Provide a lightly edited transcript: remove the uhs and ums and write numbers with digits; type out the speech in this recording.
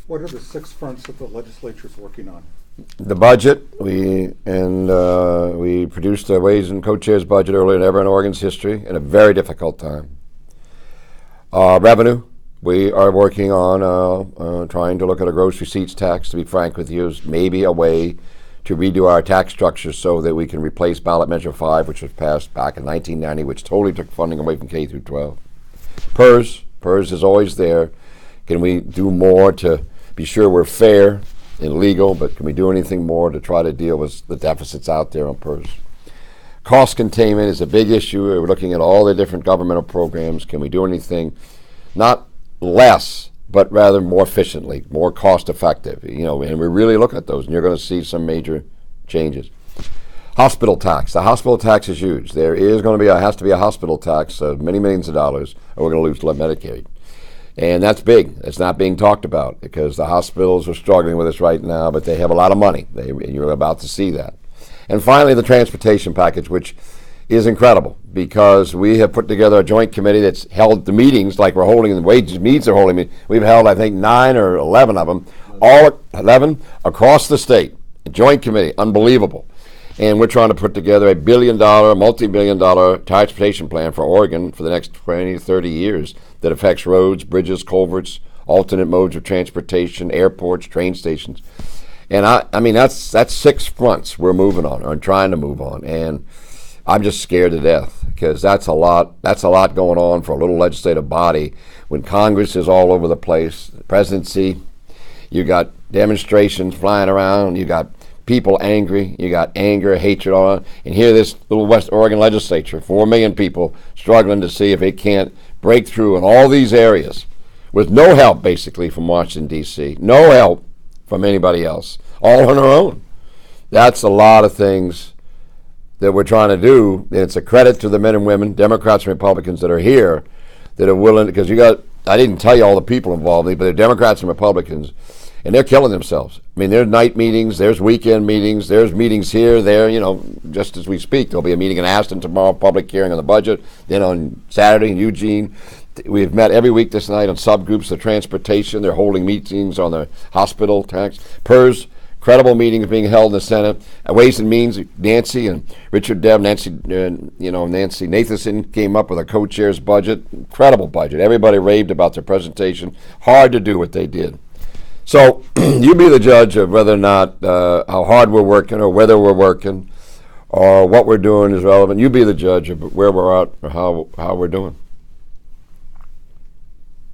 What are the 6 fronts that the legislature is working on? The budget, we produced a Ways and Co-Chairs budget earlier than ever in Oregon's history in a very difficult time. Revenue, we are working on trying to look at a gross receipts tax, to be frank with you, is maybe a way to redo our tax structure so that we can replace ballot measure 5, which was passed back in 1990, which totally took funding away from K through 12. PERS is always there. Can we do more to be sure we're fair and legal, but can we do anything more to try to deal with the deficits out there on PERS? Cost containment is a big issue. We're looking at all the different governmental programs. Can we do anything not less, but rather more efficiently, more cost effective? And we really look at those, and you're going to see some major changes. Hospital tax. The hospital tax is huge. There is going to be has to be a hospital tax of many millions of dollars, or we're going to lose Medicaid. And that's big. It's not being talked about because the hospitals are struggling with this right now, but they have a lot of money. And you're about to see that. And finally, the transportation package, which is incredible because we have put together a joint committee that's held the meetings like we're holding the wages meetings are holding. We've held, I think, 9 or 11 of them, all 11 across the state. A joint committee, unbelievable. And we're trying to put together a multi-billion-dollar transportation plan for Oregon for the next 20 to 30 years that affects roads, bridges, culverts, alternate modes of transportation, airports, train stations. And I mean, that's 6 fronts we're moving on, or trying to move on. And I'm just scared to death because that's a lot going on for a little legislative body when Congress is all over the place, the presidency, you got demonstrations flying around, you got people angry, you got anger, hatred on, and here this little West Oregon legislature, 4 million people struggling to see if it can't break through in all these areas with no help basically from Washington, D.C., no help from anybody else, all on our own. That's a lot of things that we're trying to do, and it's a credit to the men and women, Democrats and Republicans that are here, that are willing, because I didn't tell you all the people involved, but they're Democrats and Republicans, and they're killing themselves. I mean, there's night meetings, there's weekend meetings, there's meetings here, there, just as we speak. There'll be a meeting in Aston tomorrow, public hearing on the budget. Then on Saturday in Eugene. We've met every week this night on subgroups of transportation. They're holding meetings on the hospital tax. PERS, credible meetings being held in the Senate. Ways and Means, Nancy and Richard Dev, Nancy Nathanson came up with a co-chair's budget. Incredible budget. Everybody raved about their presentation. Hard to do what they did. So you be the judge of whether or not how hard we're working or whether we're working or what we're doing is relevant. You be the judge of where we're at or how we're doing.